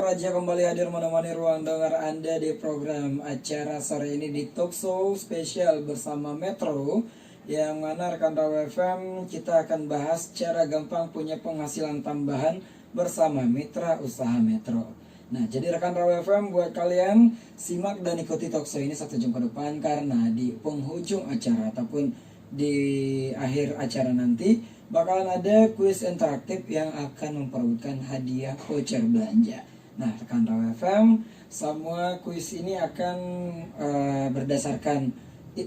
Raja kembali hadir menemani ruang dengar Anda di program acara sore ini di Talk Show spesial bersama Metro, yang mana rekan Rawa FM kita akan bahas cara gampang punya penghasilan tambahan bersama mitra usaha Metro. Nah, jadi rekan Rawa FM, buat kalian simak dan ikuti Talk Show ini 1 jam ke depan, karena di penghujung acara ataupun di akhir acara nanti bakalan ada kuis interaktif yang akan memperebutkan hadiah voucher belanja. Nah, rekan Rawa FM, semua kuis ini akan berdasarkan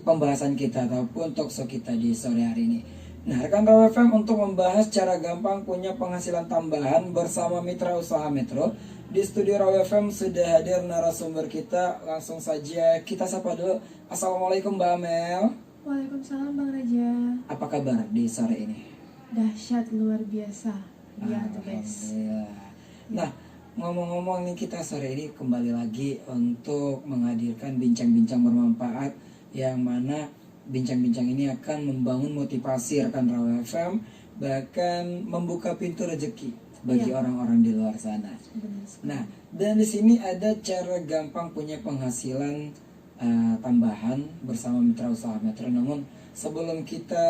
pembahasan kita ataupun talkshow kita di sore hari ini. Nah, rekan Rawa FM, untuk membahas cara gampang punya penghasilan tambahan bersama mitra usaha Metro, di studio Rawa FM sudah hadir narasumber kita. Langsung saja kita sapa dulu. Assalamualaikum Mbak Amel. Waalaikumsalam Bang Raja. Apa kabar di sore ini? Dahsyat, luar biasa. Ya, the best. Nah, ngomong-ngomong nih, kita sore ini kembali lagi untuk menghadirkan bincang-bincang bermanfaat, yang mana bincang-bincang ini akan membangun motivasi rekan Rawa FM, bahkan membuka pintu rezeki bagi orang-orang di luar sana. Nah, dan di sini ada cara gampang punya penghasilan tambahan bersama mitra usaha Metro. Namun sebelum kita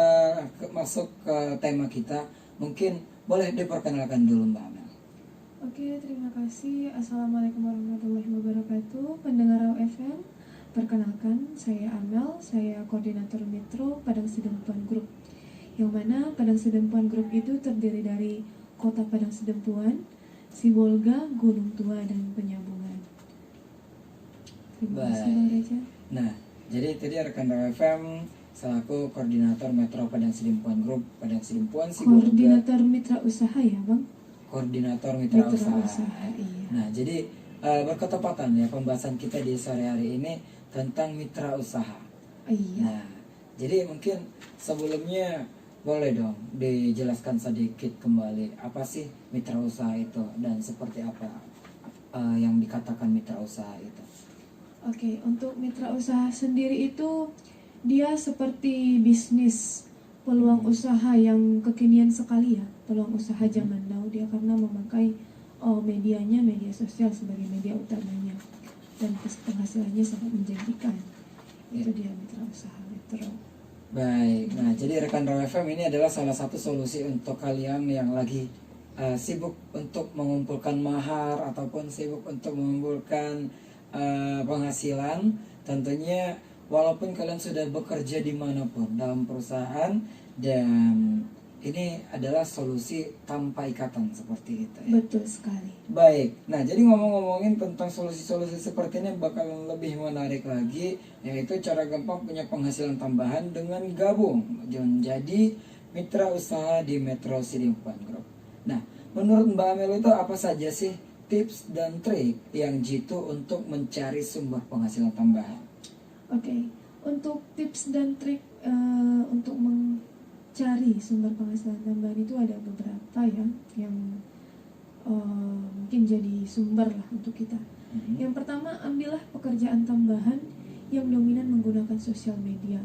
masuk ke tema kita, mungkin boleh diperkenalkan dulu Mbak Amel. Oke, terima kasih. Assalamualaikum warahmatullahi wabarakatuh. Pendengar Rawa FM, perkenalkan, saya Amel, saya koordinator Metro Padang Sidempuan Group. Yang mana Padang Sidempuan Group itu terdiri dari Kota Padang Sidempuan, Sibolga, Gunung Tua, dan Penyambungan. Terima kasih Bang Raja. Nah, jadi tadi rekan Rawa FM selaku koordinator Metro Padang Sidempuan Group, Padang Sidempuan, Sibolga. Koordinator mitra usaha ya Bang? Koordinator mitra usaha. Iya. Nah, jadi berketepatan ya pembahasan kita di sore hari ini tentang mitra usaha. Iya. Nah, jadi mungkin sebelumnya boleh dong dijelaskan sedikit kembali apa sih mitra usaha itu dan seperti apa yang dikatakan mitra usaha itu. Oke, untuk mitra usaha sendiri itu dia seperti bisnis peluang usaha yang kekinian sekali ya, peluang usaha zaman now, dia karena memakai medianya media sosial sebagai media utamanya dan penghasilannya sangat menjanjikan. Itu dia mitra usaha Metro. Baik, nah jadi rekan Rawa FM ini adalah salah satu solusi untuk kalian yang lagi sibuk untuk mengumpulkan mahar ataupun sibuk untuk mengumpulkan penghasilan. Tentunya walaupun kalian sudah bekerja dimanapun dalam perusahaan, dan ini adalah solusi tanpa ikatan seperti itu ya. Betul sekali. Baik, nah jadi ngomongin tentang solusi-solusi seperti ini bakal lebih menarik lagi, yaitu cara gampang punya penghasilan tambahan dengan gabung menjadi mitra usaha di Metro Sidempuan Group. Nah, menurut Mbak Amel itu apa saja sih tips dan trik yang jitu untuk mencari sumber penghasilan tambahan? Oke, untuk tips dan trik untuk mencari sumber penghasilan tambahan itu ada beberapa ya, yang mungkin jadi sumber lah untuk kita. Yang pertama, ambillah pekerjaan tambahan yang dominan menggunakan sosial media,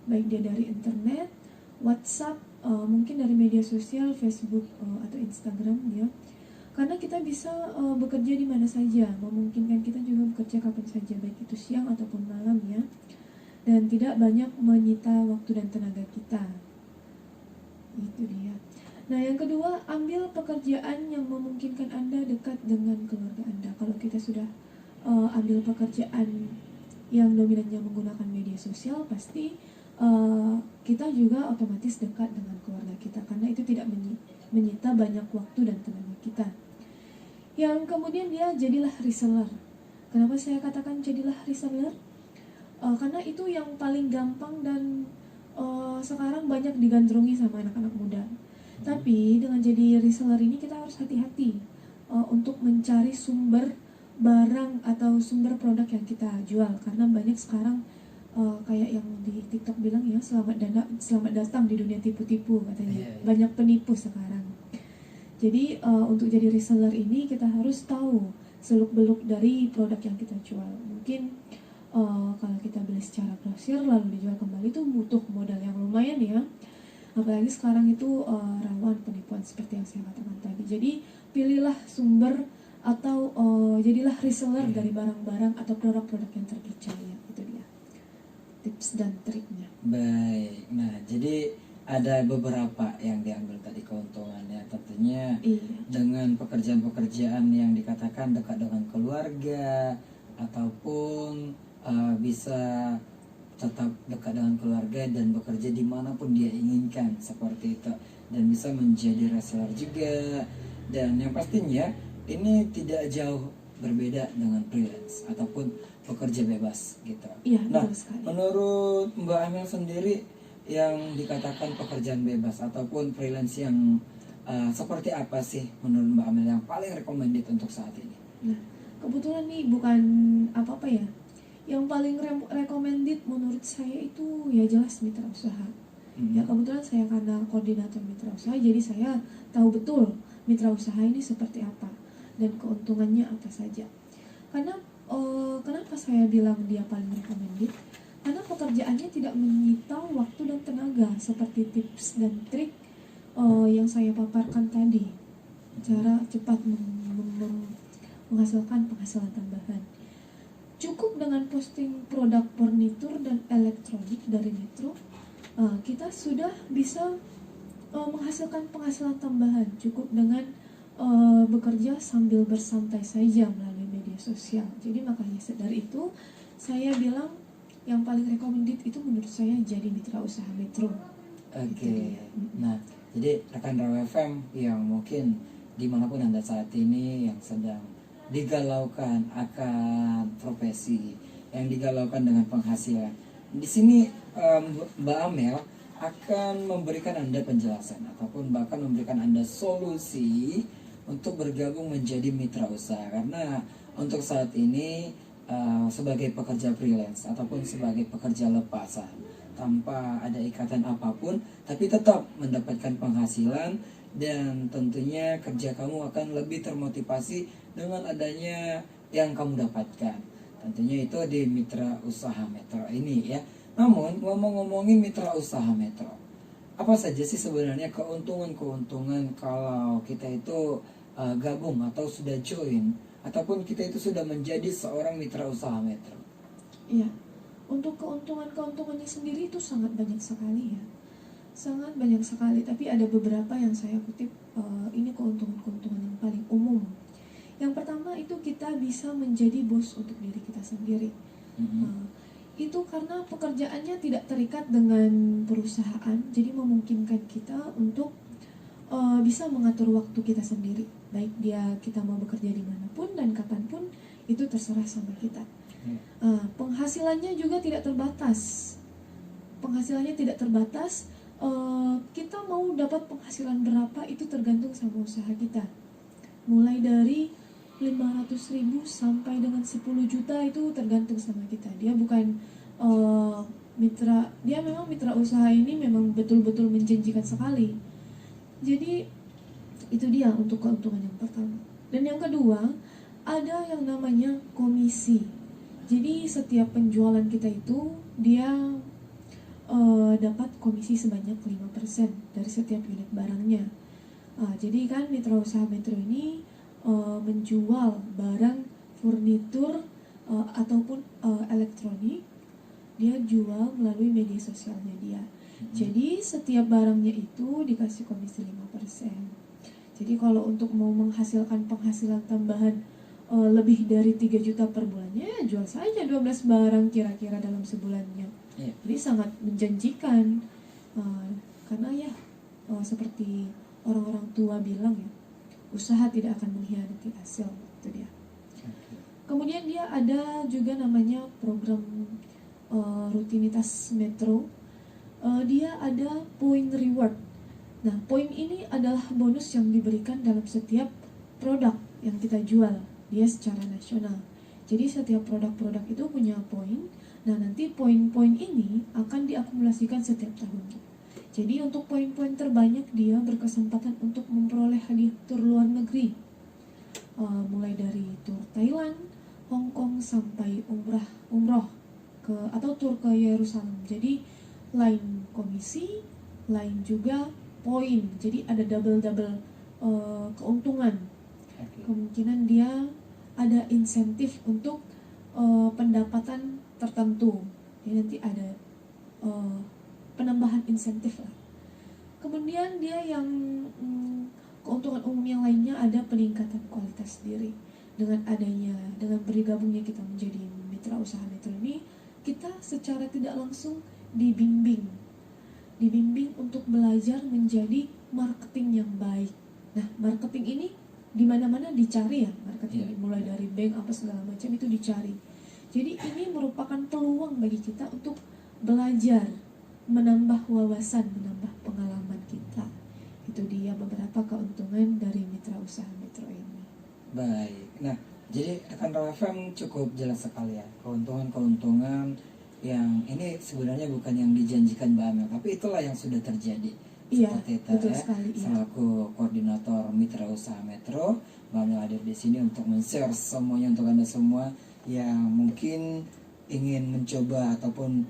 baik dia dari internet, WhatsApp, mungkin dari media sosial, Facebook atau Instagram ya. Karena kita bisa bekerja di mana saja, memungkinkan kita juga bekerja kapan saja, baik itu siang ataupun malam ya, dan tidak banyak menyita waktu dan tenaga kita. Itu dia. Nah, yang kedua, ambil pekerjaan yang memungkinkan Anda dekat dengan keluarga Anda. Kalau kita sudah ambil pekerjaan yang dominannya menggunakan media sosial, pasti kita juga otomatis dekat dengan keluarga kita, karena itu tidak menyita banyak waktu dan tenaga kita. Yang kemudian dia jadilah reseller. Kenapa saya katakan jadilah reseller? Karena itu yang paling gampang dan sekarang banyak digandrungi sama anak-anak muda. Tapi dengan jadi reseller ini kita harus hati-hati untuk mencari sumber barang atau sumber produk yang kita jual. Karena banyak sekarang kayak yang di TikTok bilang ya, selamat datang di dunia tipu-tipu katanya. Banyak penipu sekarang. Jadi untuk jadi reseller ini kita harus tahu seluk-beluk dari produk yang kita jual. Mungkin kalau kita beli secara grosir lalu dijual kembali itu butuh modal yang lumayan ya. Apalagi sekarang itu rawan penipuan seperti yang saya katakan tadi. Jadi pilihlah sumber atau jadilah reseller dari barang-barang atau produk-produk yang terpercaya. Itu dia tips dan triknya. Baik, nah jadi ada beberapa yang diambil tadi keuntungannya, tentunya Iya. dengan pekerjaan-pekerjaan yang dikatakan dekat dengan keluarga ataupun bisa tetap dekat dengan keluarga dan bekerja dimanapun dia inginkan seperti itu, dan bisa menjadi reseller juga, dan yang pastinya ini tidak jauh berbeda dengan freelance ataupun pekerja bebas gitu. Iya, Nah, betul sekali. menurut Mbak Amel sendiri yang dikatakan pekerjaan bebas ataupun freelance yang seperti apa sih menurut Mbak Amel yang paling recommended untuk saat ini? Nah, kebetulan nih bukan apa-apa ya. Yang paling recommended menurut saya itu ya jelas mitra usaha. Ya kebetulan saya karena koordinator mitra usaha, jadi saya tahu betul mitra usaha ini seperti apa dan keuntungannya apa saja. Karena kenapa saya bilang dia paling recommended? Karena pekerjaannya tidak menyita waktu dan tenaga seperti tips dan trik yang saya paparkan tadi. Cara cepat menghasilkan penghasilan tambahan. Cukup dengan posting produk furnitur dan elektronik dari Metro, kita sudah bisa menghasilkan penghasilan tambahan. Cukup dengan bekerja sambil bersantai saja melalui media sosial. Jadi makanya dari itu saya bilang yang paling recommended itu menurut saya jadi mitra usaha Metro. Oke. Nah, jadi rekan Raw FM yang mungkin dimanapun Anda saat ini yang sedang digalaukan akan profesi, yang digalaukan dengan penghasilan, di sini Mbak Amel akan memberikan Anda penjelasan ataupun bahkan memberikan Anda solusi untuk bergabung menjadi mitra usaha. Karena untuk saat ini sebagai pekerja freelance ataupun sebagai pekerja lepasan tanpa ada ikatan apapun, tapi tetap mendapatkan penghasilan, dan tentunya kerja kamu akan lebih termotivasi dengan adanya yang kamu dapatkan. Tentunya itu di mitra usaha Metro ini ya. Namun ngomongin mitra usaha Metro, apa saja sih sebenarnya keuntungan-keuntungan kalau kita itu gabung atau sudah join ataupun kita itu sudah menjadi seorang mitra usaha Metro? Iya, untuk keuntungannya sendiri itu sangat banyak sekali ya. Sangat banyak sekali, tapi ada beberapa yang saya kutip, ini keuntungan-keuntungan yang paling umum. Yang pertama itu kita bisa menjadi bos untuk diri kita sendiri. Itu karena pekerjaannya tidak terikat dengan perusahaan, jadi memungkinkan kita untuk bisa mengatur waktu kita sendiri. Baik kita mau bekerja dimanapun dan kapanpun, itu terserah sama kita. Penghasilannya juga tidak terbatas. Kita mau dapat penghasilan berapa itu tergantung sama usaha kita. Mulai dari 500.000 sampai dengan 10 juta itu tergantung sama kita. Dia bukan dia memang mitra usaha ini memang betul-betul menjanjikan sekali. Jadi itu dia untuk keuntungan yang pertama. Dan yang kedua, ada yang namanya komisi. Jadi setiap penjualan kita itu dia dapat komisi sebanyak 5% dari setiap unit barangnya. Jadi kan mitra usaha Metro ini menjual barang furnitur ataupun elektronik, dia jual melalui media sosialnya dia. Jadi setiap barangnya itu dikasih komisi 5%. Jadi kalau untuk mau menghasilkan penghasilan tambahan lebih dari 3 juta per bulannya, jual saja 12 barang kira-kira dalam sebulannya. Jadi sangat menjanjikan, karena ya seperti orang-orang tua bilang ya, usaha tidak akan mengkhianati hasil. Itu dia. Kemudian dia ada juga namanya program rutinitas Metro. Dia ada point reward. Nah, poin ini adalah bonus yang diberikan dalam setiap produk yang kita jual. Dia secara nasional. Jadi setiap produk-produk itu punya poin. Nah, nanti poin-poin ini akan diakumulasikan setiap tahunnya. Jadi untuk poin-poin terbanyak dia berkesempatan untuk memperoleh hadiah tur luar negeri. Mulai dari tur Thailand, Hong Kong sampai umroh atau tur ke Yerusalem. Jadi lain komisi, lain juga poin. Jadi ada double keuntungan. Oke. Kemungkinan dia ada insentif untuk pendapatan tertentu. Jadi nanti ada penambahan insentif lah. Kemudian dia yang keuntungan umum yang lainnya ada peningkatan kualitas diri. Dengan bergabungnya kita menjadi mitra usaha Metro ini, kita secara tidak langsung dibimbing untuk belajar menjadi marketing yang baik. Nah, marketing ini di mana-mana dicari ya, marketing mulai dari bank apa segala macam itu dicari. Jadi ini merupakan peluang bagi kita untuk belajar, menambah wawasan, menambah pengalaman kita. Itu dia beberapa keuntungan dari mitra usaha Metro ini. Baik. Nah, jadi rekan Raw FM cukup jelas sekali ya keuntungan-keuntungan yang ini sebenarnya bukan yang dijanjikan Mbak Amel, tapi itulah yang sudah terjadi. Iya, Seperti itu betul ya. sekali. Iya. Selaku koordinator mitra usaha Metro, Mbak Amel hadir di sini untuk men-share semuanya untuk Anda semua yang mungkin ingin mencoba ataupun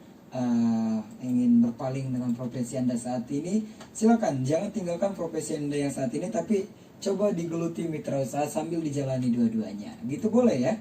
ingin berpaling dengan profesi Anda saat ini. Silakan, jangan tinggalkan profesi Anda yang saat ini, tapi coba digeluti mitra usaha sambil dijalani dua-duanya. Gitu boleh ya?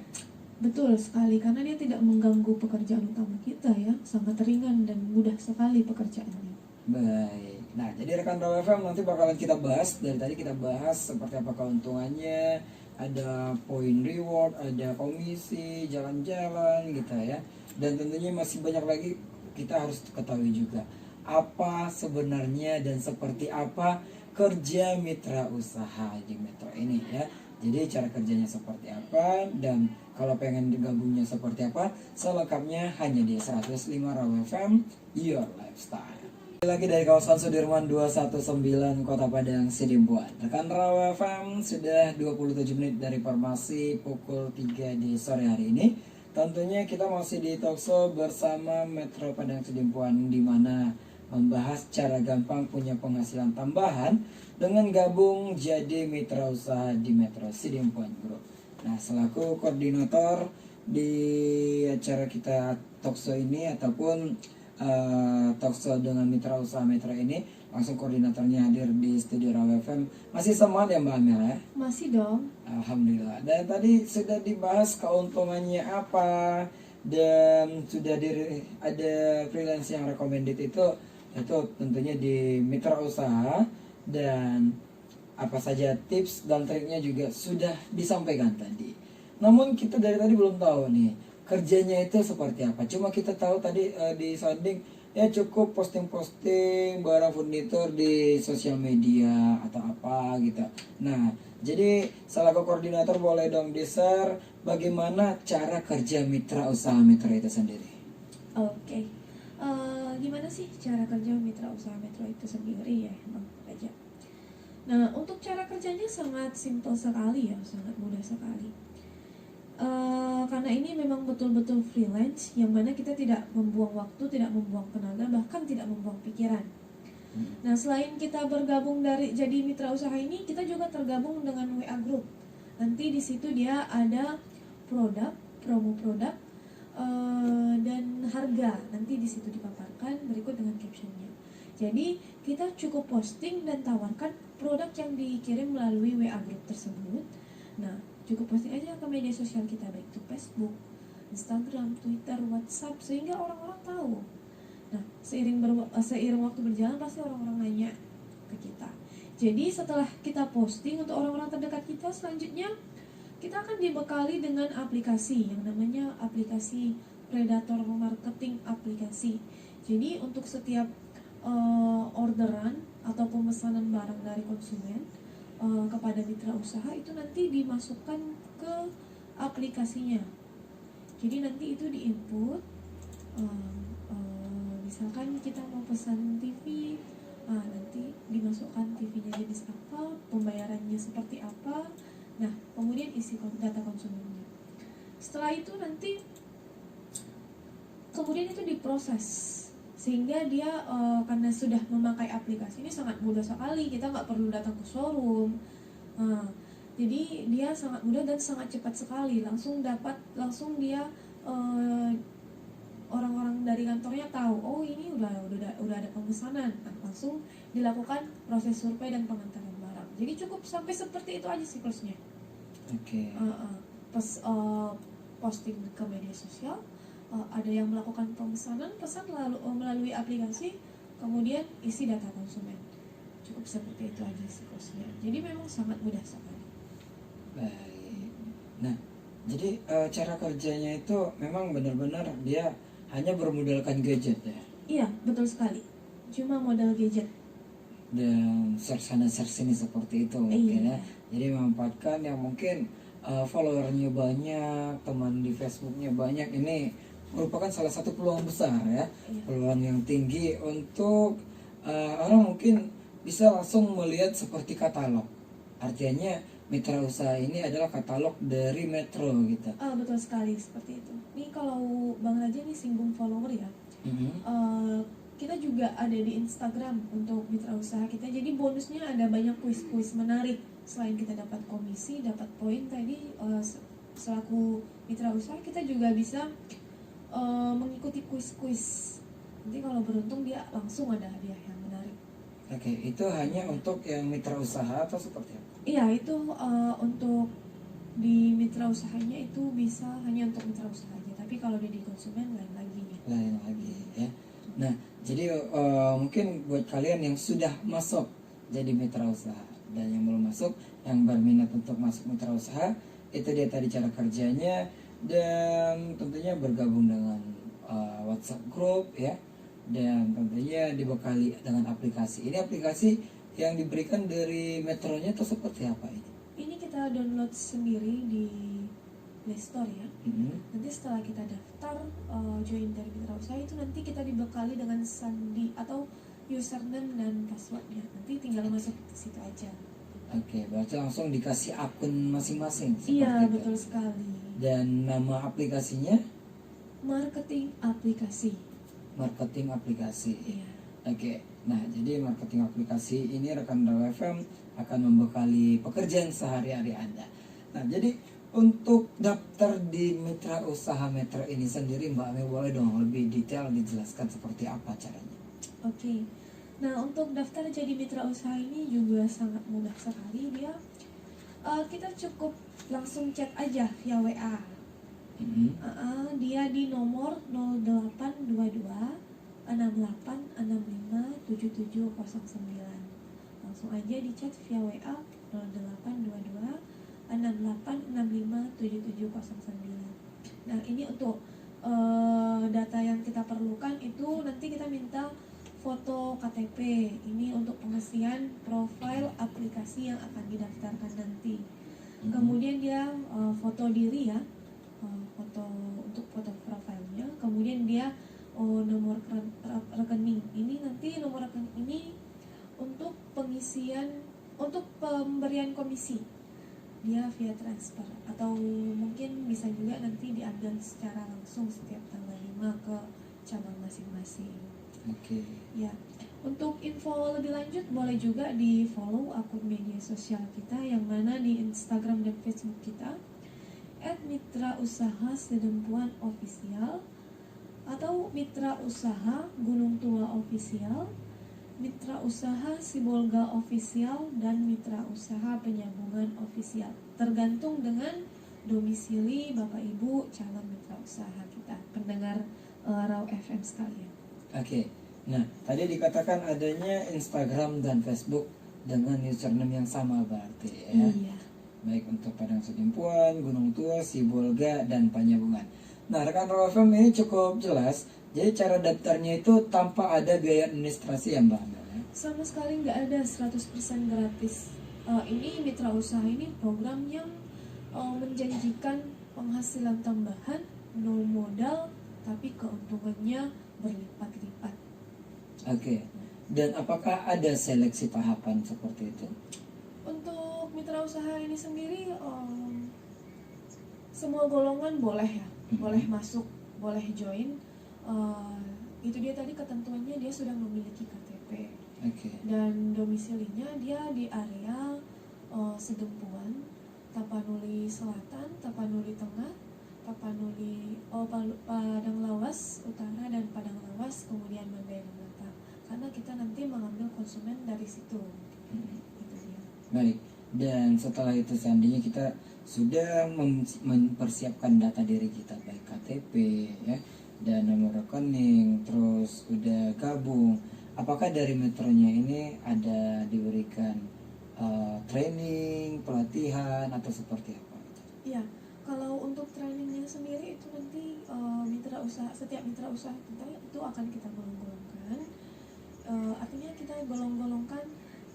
Betul sekali, karena dia tidak mengganggu pekerjaan utama kita ya, sangat ringan dan mudah sekali pekerjaannya. Baik. Nah, jadi rekan Raw FM nanti bakalan kita bahas. Dari tadi kita bahas seperti apa keuntungannya, ada poin reward, ada komisi, jalan-jalan gitu ya. Dan tentunya masih banyak lagi kita harus ketahui juga apa sebenarnya dan seperti apa kerja mitra usaha di Metro ini ya. Jadi cara kerjanya seperti apa dan kalau pengen digabungnya seperti apa, selengkapnya hanya di 105 Raw FM Your Lifestyle. Lagi dari kawasan Sudirman 219 Kota Padang Sidimpuan. Rekan Raw FM sudah 27 menit dari formasi pukul 3 di sore hari ini. Tentunya kita masih di talkshow bersama Metro Padang Sidimpuan, di mana membahas cara gampang punya penghasilan tambahan dengan gabung jadi mitra usaha di Metro Sidimpuan Group. Nah, selaku koordinator di acara kita talkshow ini ataupun talkshow dengan mitra usaha Metro ini, langsung koordinatornya hadir di studio Raw FM. Masih semangat ya Mbak Amel ya? Masih dong. Alhamdulillah. Dan tadi sudah dibahas keuntungannya apa dan sudah ada freelance yang recommended itu tentunya di mitra usaha, dan apa saja tips dan triknya juga sudah disampaikan tadi. Namun kita dari tadi belum tahu nih kerjanya itu seperti apa. Cuma kita tahu tadi di sounding ya cukup posting-posting barang furnitur di sosial media atau apa gitu. Nah, jadi selaku koordinator boleh dong di-share bagaimana cara kerja mitra usaha Metro itu sendiri. Oke. Gimana sih cara kerja mitra usaha Metro itu sendiri ya, Bang Raja? Nah, untuk cara kerjanya sangat simpel sekali ya, sangat mudah sekali. Karena ini memang betul-betul freelance, yang mana kita tidak membuang waktu, tidak membuang tenaga, bahkan tidak membuang pikiran. Nah, selain kita bergabung jadi mitra usaha ini, kita juga tergabung dengan WA Group. Nanti di situ dia ada produk, promo produk, dan harga. Nanti di situ dipaparkan berikut dengan captionnya. Jadi kita cukup posting dan tawarkan produk yang dikirim melalui WA Group tersebut. Nah, cukup posting aja ke media sosial kita, baik itu Facebook, Instagram, Twitter, WhatsApp, sehingga orang-orang tahu. Nah, seiring waktu berjalan pasti orang-orang nanya ke kita. Jadi setelah kita posting untuk orang-orang terdekat kita, selanjutnya kita akan dibekali dengan aplikasi yang namanya aplikasi Predator Marketing aplikasi. Jadi untuk setiap orderan atau pemesanan barang dari konsumen kepada mitra usaha itu nanti dimasukkan ke aplikasinya. Jadi nanti itu diinput, misalkan kita mau pesan TV, nanti dimasukkan TV-nya jenis apa, pembayarannya seperti apa, nah kemudian isi data konsumennya. Setelah itu nanti kemudian itu diproses, sehingga dia karena sudah memakai aplikasi ini sangat mudah sekali, kita nggak perlu datang ke showroom. Jadi dia sangat mudah dan sangat cepat sekali, langsung dia orang-orang dari kantornya tahu, oh ini udah ada pemesanan. Nah, langsung dilakukan proses survei dan pengantaran barang. Jadi cukup sampai seperti itu aja siklusnya. Oke. Posting ke media sosial, ada yang melakukan pemesanan pesan lalu melalui aplikasi, kemudian isi data konsumen. Cukup seperti itu aja sih kosnya. Jadi memang sangat mudah sekali. Baik. Nah, jadi cara kerjanya itu memang benar-benar dia hanya bermodalkan gadget ya. Iya, betul sekali. Cuma modal gadget. Dan share sana share sini seperti itu mungkin ya. Iya. Jadi memanfaatkan yang mungkin followernya banyak, teman di Facebooknya banyak, ini merupakan salah satu peluang besar ya, Iya. peluang yang tinggi untuk orang mungkin bisa langsung melihat seperti katalog. Artinya mitra usaha ini adalah katalog dari Metro gitu. Betul sekali seperti itu. Nih kalau Bang Raja nih singgung follower ya. Mhm. Kita juga ada di Instagram untuk mitra usaha kita. Jadi bonusnya ada banyak kuis-kuis menarik. Selain kita dapat komisi, dapat poin tadi, selaku mitra usaha kita juga bisa mengikuti kuis-kuis. Nanti kalau beruntung dia langsung ada hadiah yang menarik. Oke, itu hanya untuk yang mitra usaha atau seperti apa? Iya, itu untuk di mitra usahanya itu bisa hanya untuk mitra usaha aja. Tapi kalau di konsumen lain lagi. Lain lagi ya. Nah, jadi mungkin buat kalian yang sudah masuk jadi mitra usaha dan yang belum masuk, yang berminat untuk masuk mitra usaha, itu dia tadi cara kerjanya, dan tentunya bergabung dengan WhatsApp group ya, dan tentunya dibekali dengan aplikasi. Ini aplikasi yang diberikan dari metronya atau seperti apa ini? Ini kita download sendiri di Play Store ya. Nanti setelah kita daftar join dari mitra usaha itu, nanti kita dibekali dengan sandi atau username dan passwordnya. Nanti tinggal masuk ke situ aja. Oke, berarti langsung dikasih akun masing-masing seperti Iya, itu. betul sekali. Dan nama aplikasinya Marketing aplikasi. marketing aplikasi. Iya. Oke, nah jadi marketing aplikasi ini rekan Rawa FM akan membekali pekerjaan sehari-hari Anda. Nah, jadi untuk daftar di mitra usaha Metro ini sendiri, Mbak Ame boleh dong lebih detail dijelaskan seperti apa caranya? Oke. Nah, untuk daftar jadi mitra usaha ini juga sangat mudah sekali dia. Kita cukup langsung chat aja via WA. Dia di nomor 0822 6865 7709. Langsung aja di chat via WA 0822 6865 7709. Nah, ini untuk data yang kita perlukan itu nanti kita minta foto KTP. Ini untuk pengisian profil aplikasi yang akan didaftarkan nanti. Kemudian dia foto diri ya, foto untuk foto profilnya. Kemudian dia nomor rekening. Ini nanti nomor rekening ini untuk pengisian, untuk pemberian komisi. Dia via transfer atau mungkin bisa juga nanti diambil secara langsung setiap tanggal 5 ke cabang masing-masing. Oke. Ya, untuk info lebih lanjut boleh juga di follow akun media sosial kita yang mana di Instagram dan Facebook kita @mitra-usaha-sedempuan official atau Mitra Usaha Gunung Tua Official, Mitra Usaha Sibolga Official, dan Mitra Usaha Penyambungan Official. Tergantung dengan domisili Bapak Ibu calon mitra usaha kita, pendengar Raw FM sekalian. Oke. Nah, tadi dikatakan adanya Instagram dan Facebook dengan username yang sama berarti ya. Iya. Baik untuk Padang Sedempuan, Gunung Tua, Sibolga, dan Penyambungan. Nah, rekan Raw FM ini cukup jelas. Jadi cara daftarnya itu tanpa ada biaya administrasi ya, Mbak Amel ya? Sama sekali nggak ada, 100% gratis. Ini mitra usaha ini program yang menjanjikan penghasilan tambahan, nol modal, tapi keuntungannya berlipat-lipat. Oke. Dan apakah ada seleksi tahapan seperti itu? Untuk mitra usaha ini sendiri, semua golongan boleh ya, boleh masuk, boleh join. Itu dia tadi ketentuannya, dia sudah memiliki KTP. Oke. Dan domisilinya dia di area Sedempuan, Tapanuli Selatan, Tapanuli Tengah, Tapanuli Padang Lawas Utara, dan Padang Lawas, kemudian Mandailing. Karena kita nanti mengambil konsumen dari situ. Itu dia. Baik. Dan setelah itu seandainya kita sudah mempersiapkan data diri kita baik KTP ya dan nomor rekening, terus udah gabung, apakah dari metronya ini ada diberikan training, pelatihan atau seperti apa? Iya, kalau untuk trainingnya sendiri itu nanti mitra usaha, setiap mitra usaha kita itu akan kita golong-golongkan. Artinya kita golong-golongkan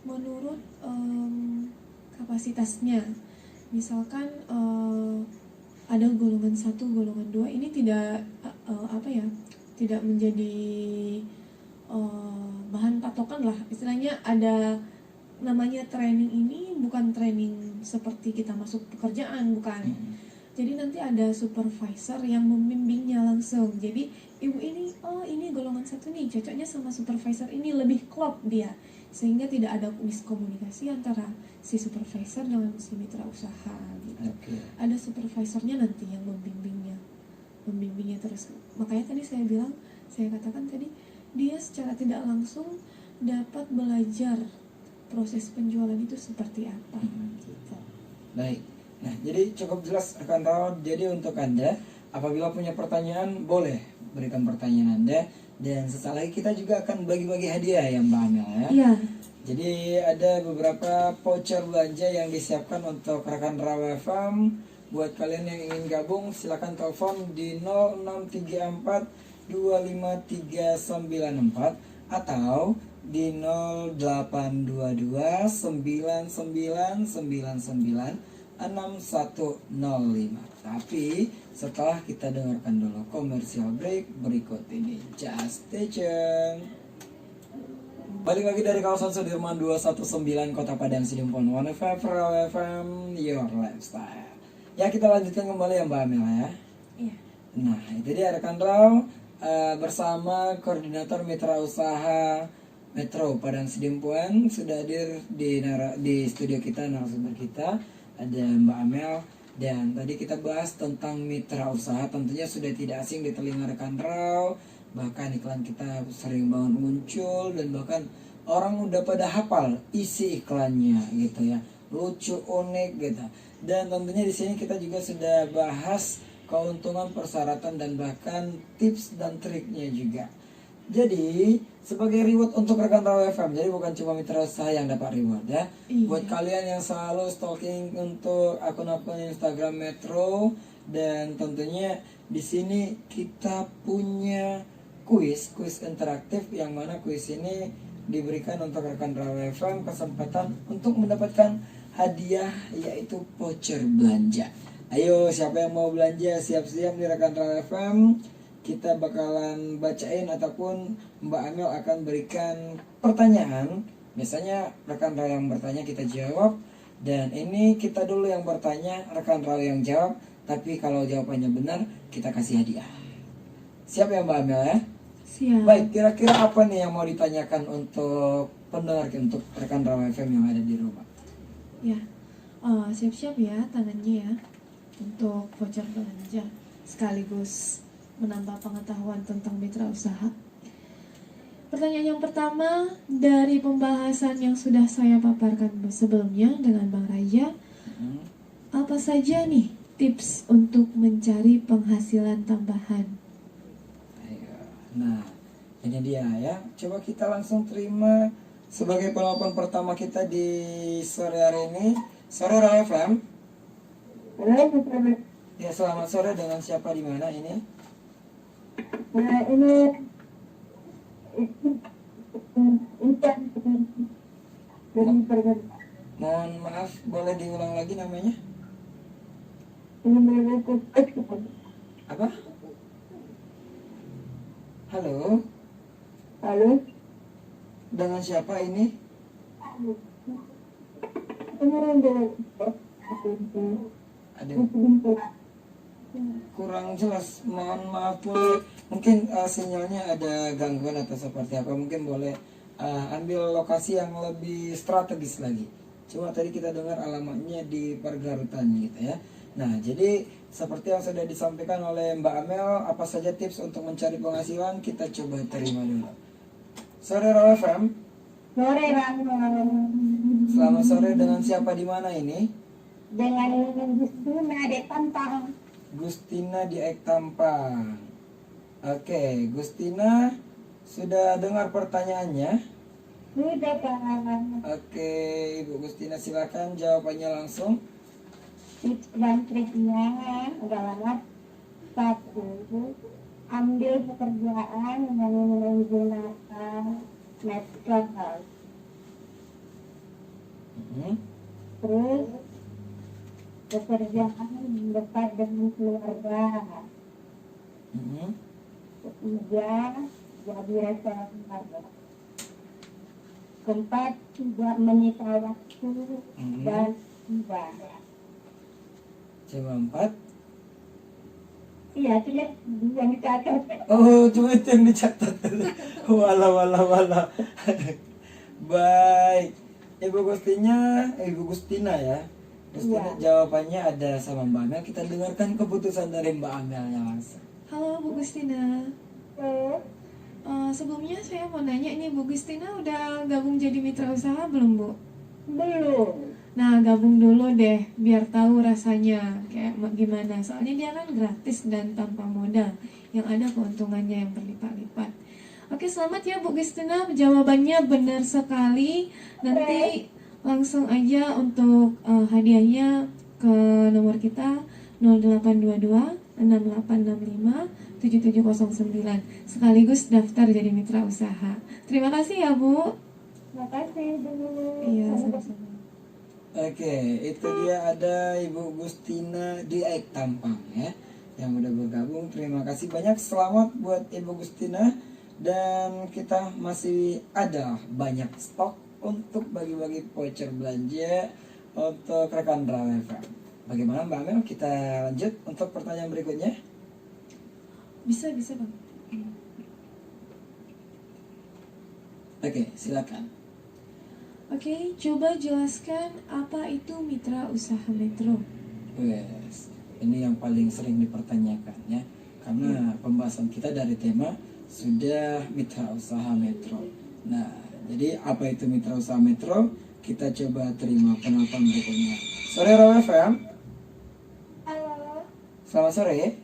menurut kapasitasnya. Misalkan ada golongan 1, golongan 2, ini tidak tidak menjadi bahan patokan lah. Istilahnya ada namanya training, ini bukan training seperti kita masuk pekerjaan, bukan. Jadi nanti ada supervisor yang membimbingnya langsung. Jadi ibu ini, oh ini golongan 1 nih, cocoknya sama supervisor ini, lebih klop dia, sehingga tidak ada miskomunikasi antara si supervisor dengan si mitra usaha gitu. Ada supervisornya nanti yang membimbingnya terus. Makanya tadi saya katakan tadi, dia secara tidak langsung dapat belajar proses penjualan itu seperti apa gitu. Baik. Nah, jadi cukup jelas rekan rawat. Jadi untuk Anda, apabila punya pertanyaan, boleh berikan pertanyaan Anda. Dan sesaat lagi kita juga akan bagi-bagi hadiah ya Mbak Amel ya. Iya. Jadi ada beberapa voucher belanja yang disiapkan untuk rekan Rawa FM. Buat kalian yang ingin gabung, silakan telepon di 0634 25394 atau di 0822 9999 6105. Tapi setelah kita dengarkan dulu komersial break berikut ini. Just stay tune. Balik lagi dari kawasan Sudirman 219 Kota Padang Sidimpuan, One FM, Your Lifestyle. Ya, kita lanjutkan kembali ya Mbak Amel ya. Iya. Nah, itu dia rekan Raw bersama koordinator mitra usaha Metro Padang Sidimpuan sudah hadir di studio kita, narasumber kita ada Mbak Amel. Dan tadi kita bahas tentang mitra usaha, tentunya sudah tidak asing di telinga rekan Raw. Bahkan iklan kita sering banget muncul dan bahkan orang udah pada hafal isi iklannya gitu ya, lucu, unik gitu. Dan tentunya di sini kita juga sudah bahas keuntungan, persyaratan dan bahkan tips dan triknya juga. Jadi sebagai reward untuk rekan Raw FM, jadi bukan cuma mitra usaha yang dapat reward ya. Iya. Buat kalian yang selalu stalking untuk akun-akun Instagram Metro, dan tentunya di sini kita punya kuis interaktif yang mana kuis ini diberikan untuk rekan Raw FM kesempatan untuk mendapatkan hadiah yaitu voucher belanja. Ayo siapa yang mau belanja siap-siap di rekan Raw FM. Kita bakalan bacain ataupun Mbak Amel akan berikan pertanyaan. Biasanya rekan Raw yang bertanya kita jawab, dan ini kita dulu yang bertanya, rekan Raw yang jawab. Tapi kalau jawabannya benar kita kasih hadiah. Siap ya Mbak Amel ya? Siap. Baik, kira-kira apa nih yang mau ditanyakan untuk pendengar, untuk rekan Raw FM yang ada di rumah? Ya, siap-siap ya tangannya ya untuk voucher belanja sekaligus menambah pengetahuan tentang mitra usaha. Pertanyaan yang pertama, dari pembahasan yang sudah saya paparkan sebelumnya dengan Bang Raja, apa saja nih tips untuk mencari penghasilan tambahan? Nah, ini dia ya. Coba kita langsung terima sebagai penelpon pertama kita di sore hari ini. Sore Raw FM. Ya, selamat sore, dengan siapa di mana ini? Nah, ini Mohon maaf, boleh diulang lagi namanya? Apa? Halo? Halo? Dengan siapa ini? Ada kurang jelas, mohon maaf. Boleh mungkin sinyalnya ada gangguan atau seperti apa, mungkin boleh ambil lokasi yang lebih strategis lagi. Cuma tadi kita dengar alamatnya di Pergarutan gitu ya. Nah, jadi seperti yang sudah disampaikan oleh Mbak Amel, apa saja tips untuk mencari penghasilan, kita coba terima dulu. Sore Raw FM. Sore, Ram. Selamat sore, dengan siapa di mana ini? dengan Gustina di Tampang. Gustina di Ek Tampang. Oke, Gustina sudah dengar pertanyaannya? Sudah Pak. Oke, Ibu Gustina silakan jawabannya langsung. Tips dan triknya adalah satu, ambil pekerjaan dengan menggunakan metode. Mhm. Terus pekerjaan dekat dengan keluarga. Mhm. Ketiga, jadi restoran pada. Keempat, tidak menyita waktu dan ibadah. Coba 4. Iya, itu ya yang dicatat. Oh, cuma itu yang dicatat. Wala wala wala. Baik. Ibu Gustina ya. Gustina Iya. jawabannya ada sama Mbak Amel. Kita dengarkan keputusan dari Mbak Amelnya langsung. Halo Bu Gustina. Terus, Sebelumnya saya mau nanya, ini Bu Gustina udah gabung jadi mitra usaha belum Bu? belum. Nah, gabung dulu deh biar tahu rasanya kayak gimana. Soalnya dia kan gratis dan tanpa modal, yang ada keuntungannya yang berlipat-lipat. Oke, selamat ya Bu Gustina, jawabannya benar sekali. Nanti langsung aja untuk hadiahnya ke nomor kita 0822 6865 7709, sekaligus daftar jadi mitra usaha. Terima kasih ya Bu. Terima kasih dulu. Iya, sama-sama. Oke, itu dia ada Ibu Gustina di Ek Tampang ya, yang udah bergabung. Terima kasih banyak, selamat buat Ibu Gustina. Dan kita masih ada banyak stok untuk bagi-bagi voucher belanja untuk rekan Rawa FM. Bagaimana Mbak Amel? Kita lanjut untuk pertanyaan berikutnya. Bisa Bang. Oke, silakan. Oke, coba jelaskan apa itu mitra usaha metro. Wes, ini yang paling sering dipertanyakan ya, karena pembahasan kita dari tema sudah mitra usaha metro. Nah, jadi apa itu mitra usaha metro? Kita coba terima penelpon berikutnya. Sore Rawa FM. Halo, Selamat sore.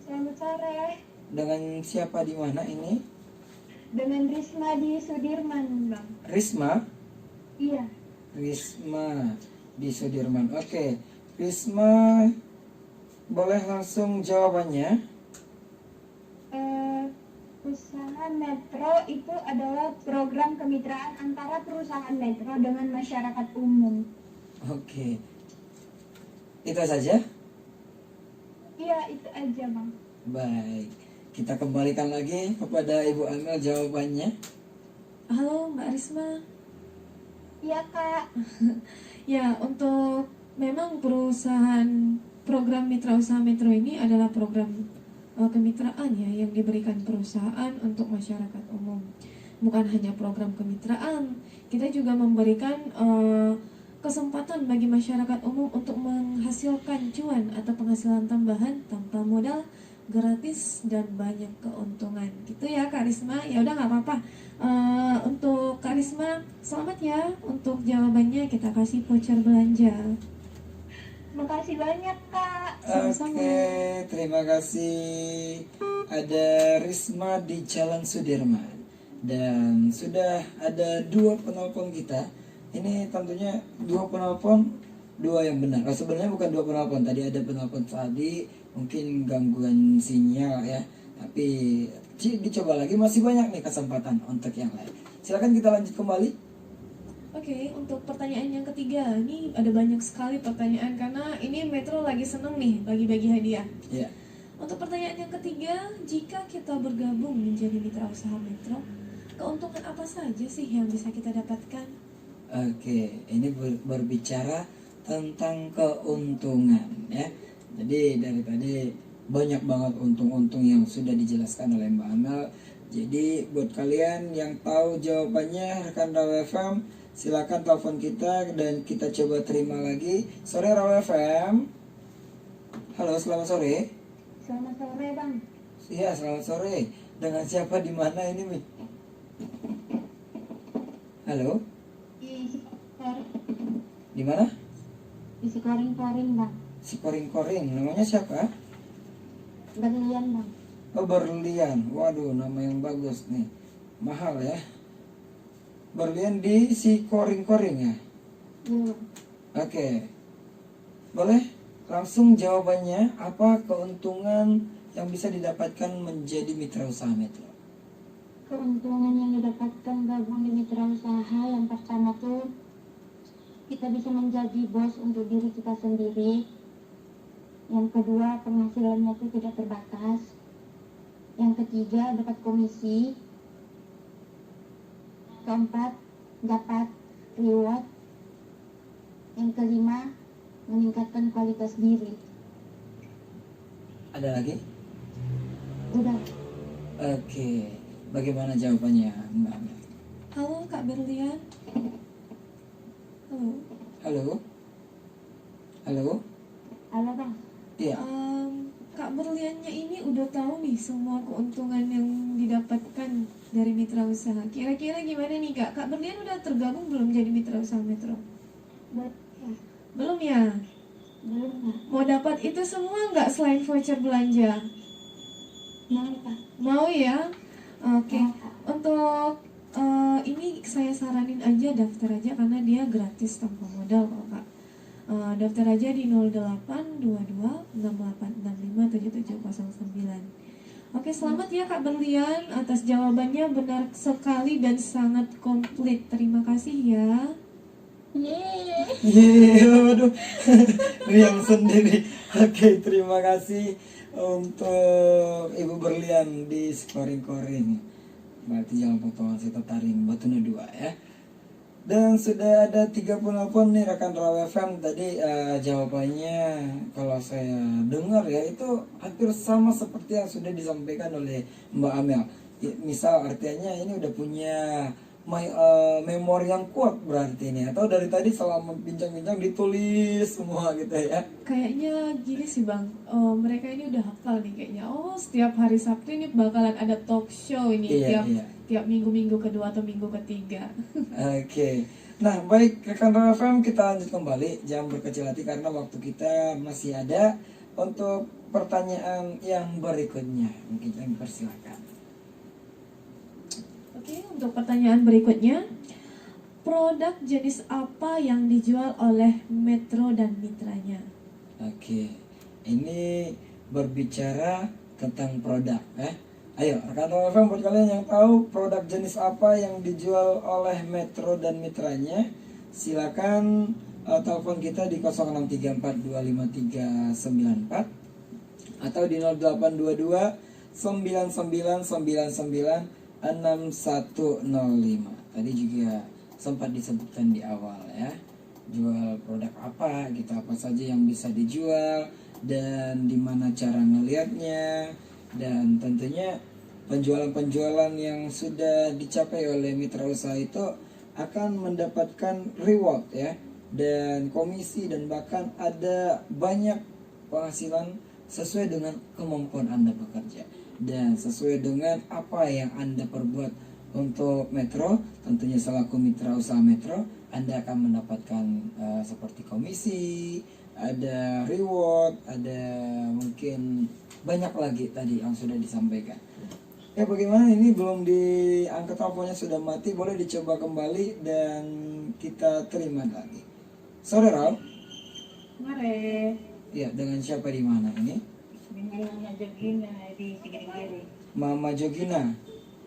selamat sore. Dengan siapa di mana ini? Dengan Risma di Sudirman, Bang. Risma. Iya. Risma di Sudirman. Oke, Risma, boleh langsung jawabannya? Usaha metro itu adalah program kemitraan antara perusahaan metro dengan masyarakat umum. Oke, itu saja. Iya, itu aja, Bang. Baik, kita kembalikan lagi kepada Ibu Amel jawabannya. Halo Mbak Risma. Iya, Kak. Ya, untuk memang program mitra usaha metro ini adalah program kemitraan ya yang diberikan perusahaan untuk masyarakat umum. Bukan hanya program kemitraan, kita juga memberikan kesempatan bagi masyarakat umum untuk menghasilkan cuan atau penghasilan tambahan tanpa modal, gratis dan banyak keuntungan. Gitu ya Kak Risma. Ya udah nggak apa-apa. Untuk Kak Risma, selamat ya untuk jawabannya, kita kasih voucher belanja. Makasih banyak, Kak. Sama-sama. Oke, terima kasih. Ada Risma di Jalan Sudirman. Dan sudah ada 2 penelpon kita. Ini tentunya 2 penelpon, 2 yang benar. Sebenarnya bukan 2 penelpon, tadi ada penelpon tadi mungkin gangguan sinyal ya. Tapi dicoba lagi, masih banyak nih kesempatan untuk yang lain. Silakan kita lanjut kembali. Oke, untuk pertanyaan yang ketiga, ini ada banyak sekali pertanyaan karena ini Metro lagi seneng nih bagi-bagi hadiah. Ya. Untuk pertanyaan yang ketiga, jika kita bergabung menjadi mitra usaha Metro, keuntungan apa saja sih yang bisa kita dapatkan? Oke, ini berbicara tentang keuntungan ya. Jadi dari tadi banyak banget untung-untung yang sudah dijelaskan oleh Mbak Amel. Jadi buat kalian yang tahu jawabannya, rekan Rawa FM, silakan telepon kita dan kita coba terima lagi. Sore Rawa FM. Halo, selamat sore. Selamat sore, Bang. Iya, selamat sore. Dengan siapa di mana ini, Mi? Halo, Di di mana? Di Koring-Koring bang. Si Koring-Koring, namanya siapa? Berlian bang. Oh, Berlian. Waduh, nama yang bagus nih. Mahal ya. Berlian di si Koring-Koring ya. Iya. Oke. Boleh langsung jawabannya, apa keuntungan yang bisa didapatkan menjadi mitra usaha Metro? Keuntungan yang didapatkan gabung di mitra usaha yang pertama tuh kita bisa menjadi bos untuk diri kita sendiri. Yang kedua, penghasilannya tuh tidak terbatas. Yang ketiga, dapat komisi. Keempat, dapat reward. Yang kelima, meningkatkan kualitas diri. Ada lagi? Udah. Oke. Bagaimana jawabannya, Mbak Amel? Halo Kak Berlian. Halo. Halo? Halo? Halo bang. Iya. Kak Berliannya ini udah tahu nih semua keuntungan yang didapatkan dari mitra usaha. Kira-kira gimana nih Kak? Kak Berlian udah tergabung belum jadi mitra usaha Metro? Belum ya? Belum bang. Mau dapat itu semua nggak selain voucher belanja? Mau bang. Mau ya? Oke. Mau, Kak. Untuk ini saya saranin aja daftar aja karena dia gratis tanpa modal kok Kak. Daftar aja di 0822 6865 7709. Oke, selamat ya Kak Berlian atas jawabannya, benar sekali dan sangat komplit. Terima kasih ya. Yeay. Iya, waduh. Riang sendiri. Oke, terima kasih untuk Ibu Berlian di Koring-Koring. Berarti jangan potongan sita taring Batuna 2 ya. Dan sudah ada 38 nih rekan Raw FM tadi jawabannya, kalau saya dengar ya itu hampir sama seperti yang sudah disampaikan oleh Mbak Amel. Ya, misal artinya ini udah punya memori yang kuat berarti ini, atau dari tadi selama bincang-bincang ditulis semua gitu ya. Kayaknya gini sih Bang, mereka ini udah hafal nih kayaknya. Oh, setiap hari Sabtu ini bakalan ada talk show ini Iya, iya. tiap minggu kedua atau minggu ketiga. Oke. Nah, baik rekan Raw FM, kita lanjut kembali. Jangan berkecil hati karena waktu kita masih ada untuk pertanyaan yang berikutnya. Mungkin kami persilakan. Oke, untuk pertanyaan berikutnya, produk jenis apa yang dijual oleh Metro dan mitranya? Oke. Ini berbicara tentang produk ya. Ayo, rekan Raw FM, buat kalian yang tahu produk jenis apa yang dijual oleh Metro dan mitranya, silakan telepon kita di 0634253394 atau di 0822 9999 6105. Tadi juga sempat disebutkan di awal ya, jual produk apa gitu, apa saja yang bisa dijual dan dimana cara ngelihatnya, dan tentunya penjualan-penjualan yang sudah dicapai oleh mitra usaha itu akan mendapatkan reward ya, dan komisi, dan bahkan ada banyak penghasilan sesuai dengan kemampuan Anda bekerja dan sesuai dengan apa yang Anda perbuat untuk Metro. Tentunya selaku mitra usaha Metro, Anda akan mendapatkan seperti komisi, ada reward, ada mungkin banyak lagi tadi yang sudah disampaikan. Ya, bagaimana ini belum diangkat teleponnya, sudah mati, boleh dicoba kembali dan kita terima lagi. Sore Raul. Mare. Ya, dengan siapa di mana ini? Dengan Mama Jogina di Sigiri-Giri. Mama Jogina.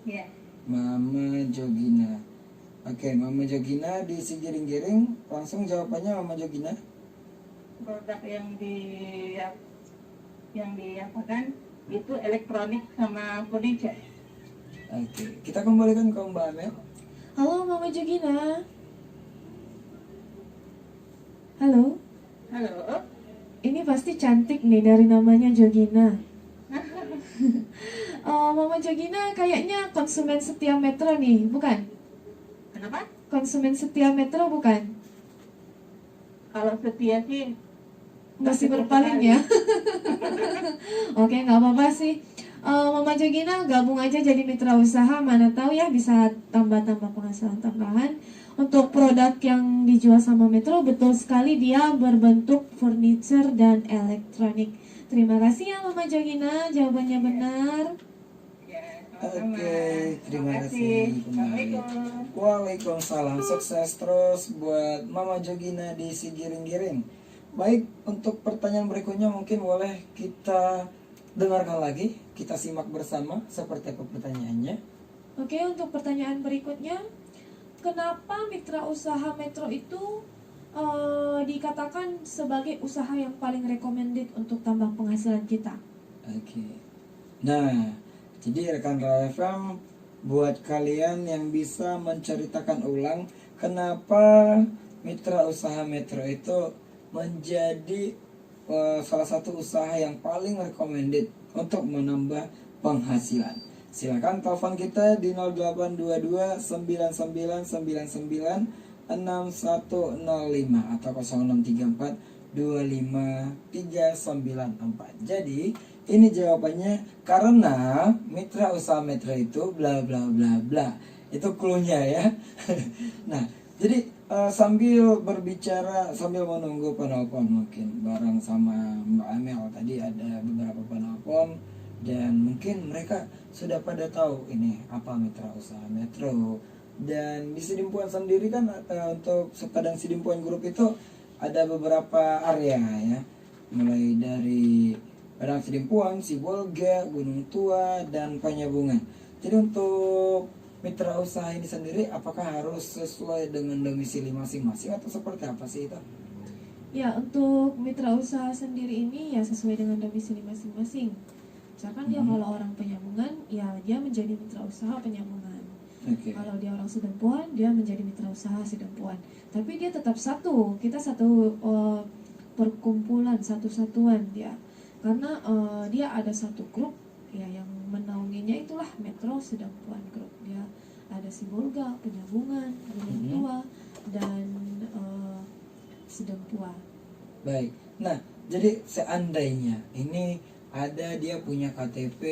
Ya. Mama Jogina. Oke, Mama Jogina di Sigiring-giring. Langsung jawabannya Mama Jogina. Produk yang diapakan itu elektronik sama furniture. Oke, kita kembalikan ke Mbak Amel. Halo Mama Jogina. Halo. Halo. Ini pasti cantik nih dari namanya Jogina. Mama Jogina kayaknya konsumen setia Metro nih, bukan? Kenapa? Konsumen setia Metro bukan? Kalau setia sih Masih berpaling ya? Oke, nggak apa-apa sih. Mama Jogina gabung aja jadi mitra usaha, mana tahu ya bisa tambah-tambah penghasilan tambahan. Untuk produk yang dijual sama Metro, betul sekali dia berbentuk furniture dan elektronik. Terima kasih ya Mama Jogina, jawabannya benar. Oke, terima kasih kembali. Waalaikumsalam, sukses terus buat Mama Jogina di si giring-giring. Baik, untuk pertanyaan berikutnya mungkin boleh kita dengarkan lagi, kita simak bersama seperti apa pertanyaannya. Oke, untuk pertanyaan berikutnya, kenapa mitra usaha Metro itu dikatakan sebagai usaha yang paling recommended untuk tambah penghasilan kita? Oke. Nah, jadi rekan Rawa FM, buat kalian yang bisa menceritakan ulang kenapa mitra usaha Metro itu menjadi salah satu usaha yang paling recommended untuk menambah penghasilan. Silakan telepon kita di 0822 9999 6105 atau 0634 25394. Jadi ini jawabannya karena mitra usaha Metro itu bla bla bla bla. Itu cluenya ya. Nah, jadi sambil berbicara, sambil menunggu penelpon mungkin bareng sama Mbak Amel tadi ada beberapa penelpon dan mungkin mereka sudah pada tahu ini apa mitra usaha Metro. Dan di Sidimpuan sendiri kan untuk Padang Sidimpuan Group itu ada beberapa area ya, mulai dari Padang Sidimpuan, Sibolga, Gunung Tua, dan Penyambungan. Jadi untuk mitra usaha ini sendiri apakah harus sesuai dengan domisili masing-masing atau seperti apa sih itu? Ya, untuk mitra usaha sendiri ini ya sesuai dengan domisili masing-masing. Misalkan dia kalau orang Penyambungan, ya dia menjadi mitra usaha Penyambungan. Oke. Kalau dia orang Sidempuan, dia menjadi mitra usaha Sidempuan. Tapi dia tetap satu, kita satu perkumpulan, satu satuan dia. Karena dia ada satu grup ya yang menaunginya itulah Metro Sidempuan Group. Dia ada Sibolga, Penyambungan, Gunung Tua, dan Sidempuan. Baik. Nah, jadi seandainya ini ada dia punya KTP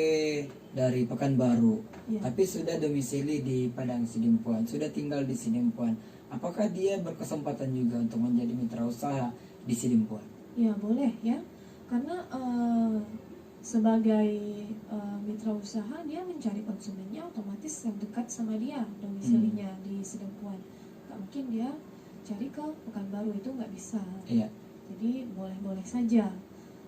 dari Pekanbaru, Ya. tapi sudah domisili di Padang Sidimpuan, sudah tinggal di Sidimpuan, apakah dia berkesempatan juga untuk menjadi mitra usaha di Sidimpuan? Ya boleh ya, karena sebagai mitra usaha dia mencari konsumennya otomatis yang dekat sama dia domisilinya di Sidempuan. Gak mungkin dia cari ke Pekanbaru, itu nggak bisa. Iya. Jadi boleh-boleh saja.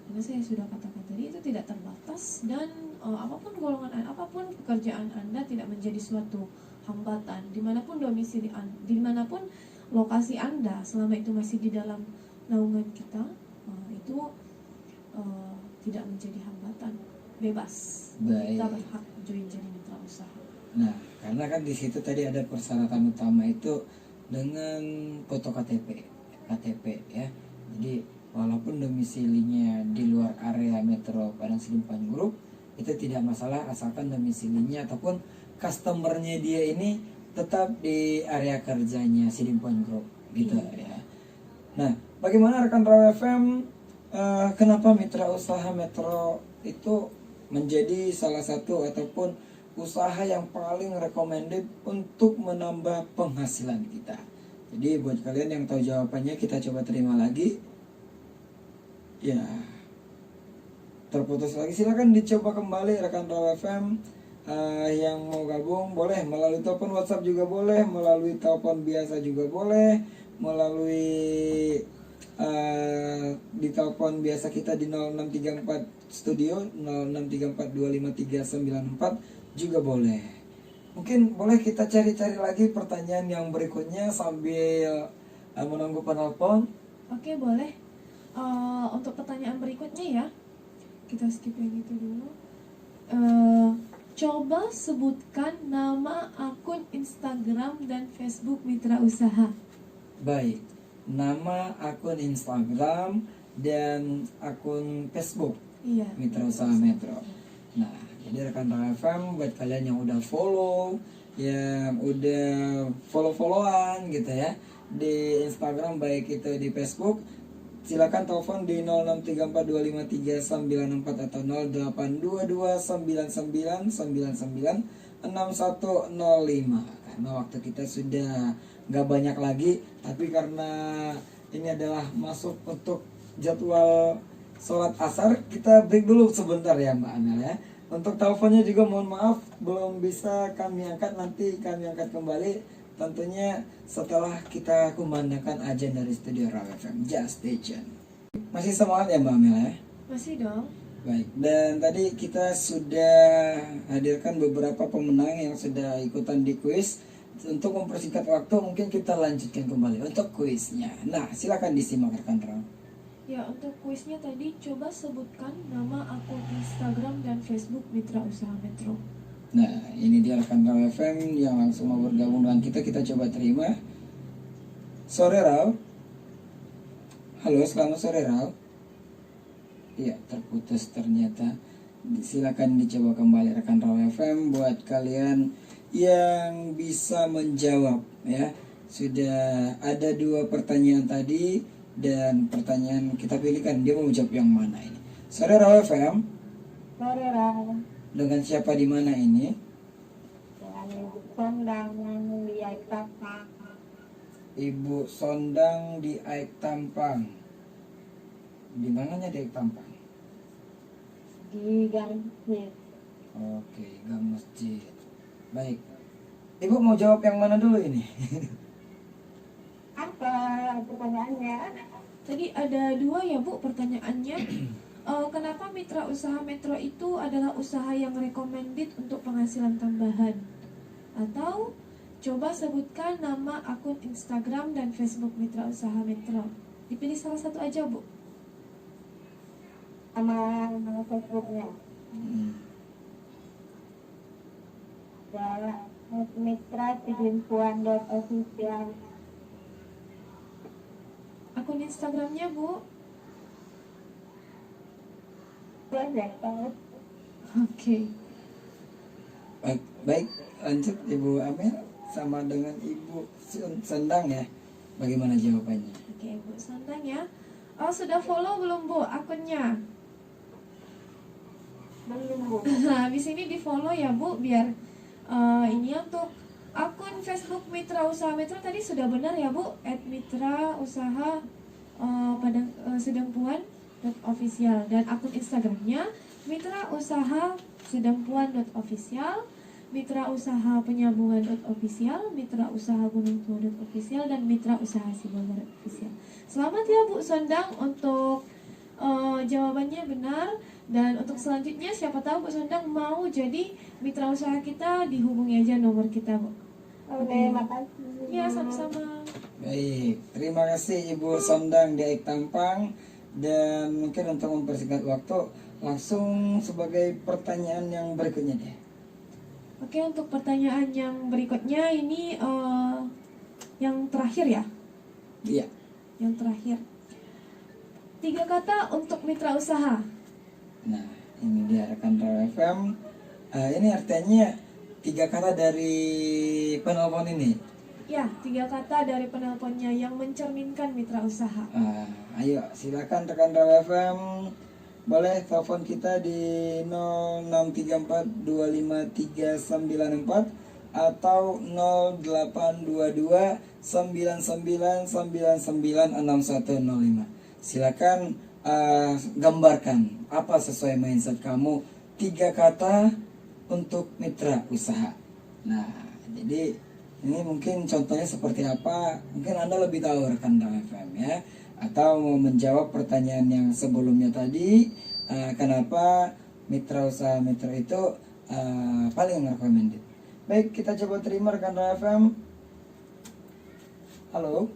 Karena saya sudah katakan tadi itu tidak terbatas dan apapun golongan apapun pekerjaan Anda tidak menjadi suatu hambatan dimanapun domisili dimanapun lokasi Anda selama itu masih di dalam naungan kita itu tidak menjadi hambatan, bebas. Baik. Kita berhak join jadi mitra usaha. Nah, karena kan di situ tadi ada persyaratan utama itu dengan foto KTP ya. Jadi walaupun domisilinya di luar area Metro Padang Sidimpuan Group itu tidak masalah asalkan domisilinya ataupun customernya dia ini tetap di area kerjanya Sidimpuan Group gitu ya. Nah, bagaimana rekan Rawa FM, kenapa mitra usaha Metro itu menjadi salah satu ataupun usaha yang paling recommended untuk menambah penghasilan kita? Jadi buat kalian yang tahu jawabannya kita coba terima lagi. Ya, terputus lagi, silakan dicoba kembali rekan Rawa FM. Yang mau gabung boleh melalui telepon WhatsApp juga boleh, melalui telepon biasa juga boleh, melalui di telepon biasa kita di 0634 studio 0634253994 juga boleh. Mungkin boleh kita cari-cari lagi pertanyaan yang berikutnya sambil menunggu penelpon. Oke, boleh. Untuk pertanyaan berikutnya ya, kita skip yang itu dulu. Coba sebutkan nama akun Instagram dan Facebook mitra usaha. Baik, nama akun Instagram dan akun Facebook Iya. mitra usaha Metro. Nah, jadi rekan Rawa FM buat kalian yang udah follow, yang udah follow-followan gitu ya di Instagram baik itu di Facebook, silakan telepon di 0634253994 atau 082299996105. karena waktu kita sudah nggak banyak lagi. Tapi karena ini adalah masuk untuk jadwal sholat asar, kita break dulu sebentar ya Mbak Amel ya. Untuk teleponnya juga mohon maaf belum bisa kami angkat, nanti kami angkat kembali tentunya setelah kita kumandangkan ajan dari studio Raw FM. Just stay tune. Masih semangat ya Mbak Amel ya? Masih dong. Baik, dan tadi kita sudah hadirkan beberapa pemenang yang sudah ikutan di kuis. Untuk mempersingkat waktu mungkin kita lanjutkan kembali untuk kuisnya. Nah, silakan disimak rekan Raw. Ya, untuk kuisnya tadi coba sebutkan nama akun Instagram dan Facebook Mitra Usaha Metro. Nah, ini dia rekan Raw FM yang langsung mau bergabung dengan kita. Kita coba terima. Sore Raw. Halo, selamat sore Raw. Iya, terputus ternyata. Silakan dicoba kembali rekan Raw FM buat kalian yang bisa menjawab ya. Sudah ada 2 pertanyaan tadi dan pertanyaan kita pilihkan dia mau jawab yang mana ini. Sore Raw FM. Sore Raw. Dengan siapa di mana ini? Dengan Ibu Sondang di Aik Tampang. Ibu Sondang di Aik Tampang. Di mananya di Aik Tampang? Di Gang Masjid. Oke, Gang Masjid. Baik. Ibu mau jawab yang mana dulu ini? Apa pertanyaannya? Tadi ada 2 ya Bu pertanyaannya. Kenapa Mitra Usaha Metro itu adalah usaha yang recommended untuk penghasilan tambahan? Atau coba sebutkan nama akun Instagram dan Facebook Mitra Usaha Metro. Dipilih salah satu aja Bu. Nama Facebooknya. Adalah Mitra Sidimpuan.official. Akun Instagramnya Bu. Oke. Baik, lanjut Ibu Amel sama dengan Ibu Sondang ya. Bagaimana jawabannya? Oke, Bu Sondang ya. Oh, sudah follow belum Bu akunnya? Belum Bu. Habis ini di follow ya Bu, biar ini untuk akun Facebook Mitra Usaha Metro tadi sudah benar ya Bu, @mitra_usaha Sedempuan .official, dan akun Instagramnya Mitra Usaha Sedempuan.official, Mitra Usaha Penyambungan.official, Mitra Usaha Gunung Tua.official, dan Mitra Usaha Sibolga.official. Selamat ya Bu Sondang untuk jawabannya benar. Dan untuk selanjutnya siapa tahu Bu Sondang mau jadi mitra usaha kita, dihubungi aja nomor kita Bu. Oke, makasih. Ya, sama-sama. Baik, terima kasih Ibu Sondang di Aik Tampang. Dan mungkin untuk mempersingkat waktu, langsung sebagai pertanyaan yang berikutnya deh. Oke, untuk pertanyaan yang berikutnya ini yang terakhir ya. Iya. Yang terakhir. 3 kata untuk mitra usaha. Nah, ini dia rekan Raw FM. Ini artinya 3 kata dari penelpon ini. Ya, 3 kata dari penelponnya yang mencerminkan mitra usaha. Ayo, silakan rekan Raw FM. Boleh telepon kita di 0634253964 atau 082299996105. Silakan gambarkan apa sesuai mindset kamu 3 kata untuk mitra usaha. Nah, jadi ini mungkin contohnya seperti apa, mungkin Anda lebih tahu rekan Raw FM ya. Atau mau menjawab pertanyaan yang sebelumnya tadi, kenapa mitra usaha Metro itu paling recommended. Baik, kita coba terima rekan Raw FM. Halo.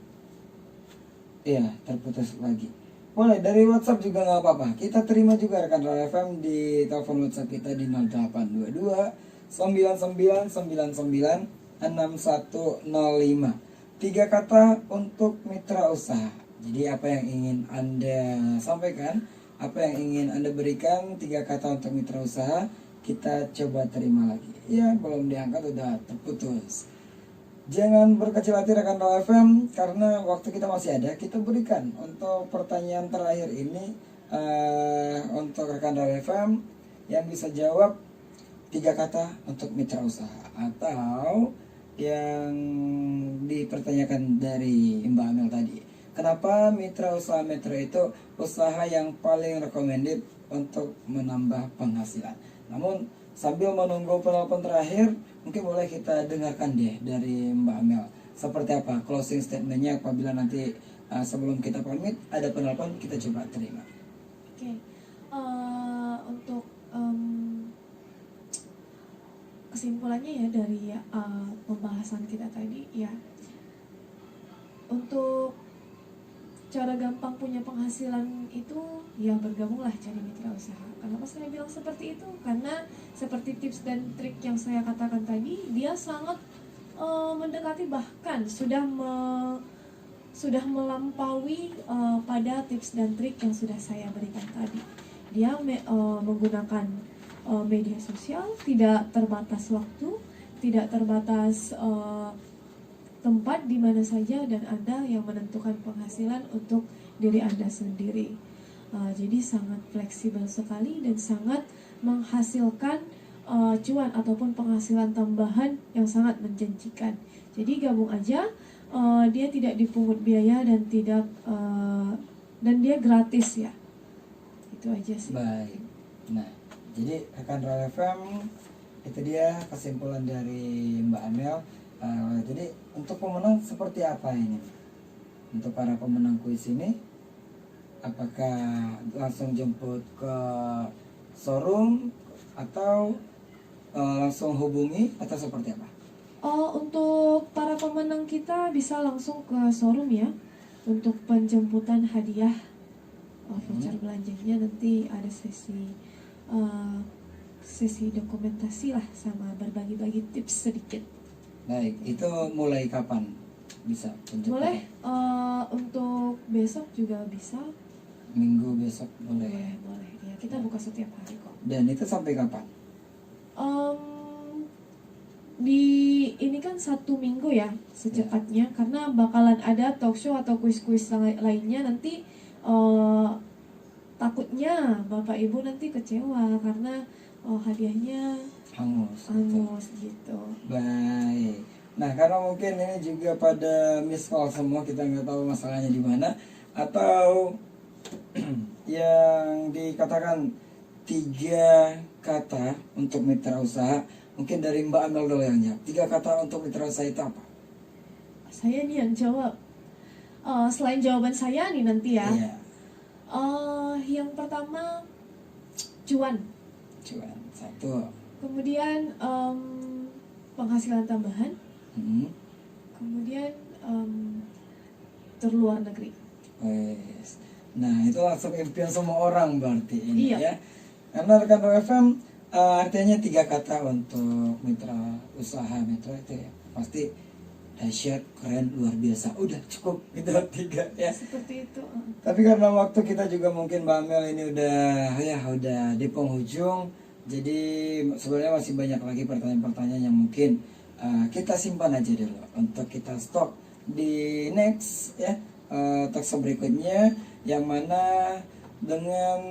Iya, terputus lagi. Boleh dari WhatsApp juga nggak apa-apa. Kita terima juga rekan Raw FM di telepon WhatsApp kita di 0822 9999 6105. 3 kata untuk mitra usaha. Jadi apa yang ingin Anda sampaikan, apa yang ingin Anda berikan, 3 kata untuk mitra usaha. Kita coba terima lagi. Ya, belum diangkat udah terputus. Jangan berkecil hati rekan Raw FM, karena waktu kita masih ada. Kita berikan untuk pertanyaan terakhir ini untuk rekan Raw FM yang bisa jawab 3 kata untuk mitra usaha. Atau yang dipertanyakan dari Mbak Amel tadi. Kenapa mitra usaha Metro itu usaha yang paling recommended untuk menambah penghasilan? Namun sambil menunggu penelpon terakhir, mungkin boleh kita dengarkan deh dari Mbak Amel. Seperti apa closing statementnya apabila nanti sebelum kita pamit ada penelpon, kita coba terima. Oke. Untuk kesimpulannya ya dari pembahasan kita tadi ya, untuk cara gampang punya penghasilan itu ya bergabunglah jadi mitra usaha. Kenapa saya bilang seperti itu? Karena seperti tips dan trik yang saya katakan tadi, dia sangat mendekati, bahkan sudah melampaui pada tips dan trik yang sudah saya berikan tadi. Dia menggunakan media sosial, tidak terbatas waktu, tidak terbatas tempat di mana saja, dan Anda yang menentukan penghasilan untuk diri Anda sendiri. Jadi sangat fleksibel sekali dan sangat menghasilkan cuan ataupun penghasilan tambahan yang sangat menjanjikan. Jadi gabung aja, dia tidak dipungut biaya dan dan dia gratis ya. Itu aja sih. Baik. Nah, jadi rekan Royal FM, itu dia kesimpulan dari Mbak Amel. Jadi untuk pemenang seperti apa ini? Untuk para pemenang kuis ini, apakah langsung jemput ke showroom atau langsung hubungi atau seperti apa? Untuk para pemenang kita bisa langsung ke showroom ya. Untuk penjemputan hadiah voucher belanjanya nanti ada sesi dokumentasi lah, sama berbagi-bagi tips sedikit. Baik, itu mulai kapan bisa penjemputan? Boleh untuk besok juga bisa. Minggu besok boleh. Boleh. Ya, kita buka setiap hari kok. Dan itu sampai kapan? Ini kan 1 minggu ya secepatnya, karena bakalan ada talk show atau kuis-kuis lainnya nanti. Takutnya Bapak Ibu nanti kecewa karena hadiahnya Hangus gitu. Baik. Nah, karena mungkin ini juga pada miss call semua, kita nggak tahu masalahnya di mana, atau yang dikatakan 3 kata untuk mitra usaha. Mungkin dari Mbak Amel dulu yang jawab. 3 kata untuk mitra usaha itu apa? Saya nih yang jawab. Selain jawaban saya nih nanti ya. Iya. Yang pertama cuan. Cuan 1. Kemudian penghasilan tambahan. Kemudian terluar negeri. Wes. Nah, itu langsung impian semua orang berarti ini Iya. ya. Karena rekan FM artinya 3 kata untuk mitra usaha Metro itu ya. Pasti dahsyat, keren, luar biasa. Udah cukup itu 3 ya. Seperti itu. Tapi karena waktu kita juga mungkin Mbak Amel ini udah di penghujung. Jadi sebenarnya masih banyak lagi pertanyaan-pertanyaan yang mungkin kita simpan aja dulu untuk kita stok di next ya, talkshow berikutnya, yang mana dengan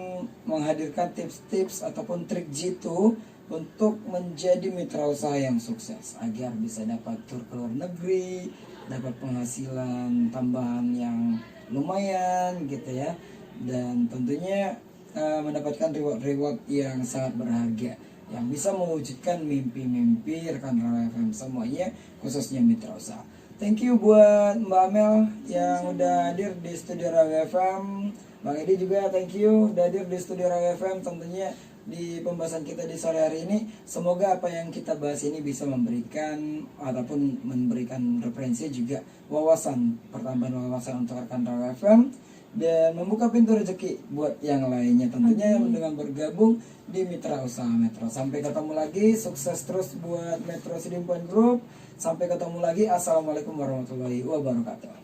menghadirkan tips-tips ataupun trik jitu untuk menjadi mitra usaha yang sukses agar bisa dapat tur ke luar negeri, dapat penghasilan tambahan yang lumayan gitu ya, dan tentunya mendapatkan reward-reward yang sangat berharga yang bisa mewujudkan mimpi-mimpi rekan Rawa FM semuanya, khususnya mitra usaha. Thank you buat Mbak Amel yang udah hadir di studio Rawa FM. Bang Edi juga thank you udah hadir di studio Rawa FM tentunya di pembahasan kita di sore hari ini. Semoga apa yang kita bahas ini bisa memberikan ataupun memberikan referensi juga wawasan, pertambahan wawasan untuk rekan Rawa FM, dan membuka pintu rezeki buat yang lainnya tentunya dengan bergabung di Mitra Usaha Metro. Sampai ketemu lagi, sukses terus buat Metro City Point Group. Sampai ketemu lagi, assalamualaikum warahmatullahi wabarakatuh.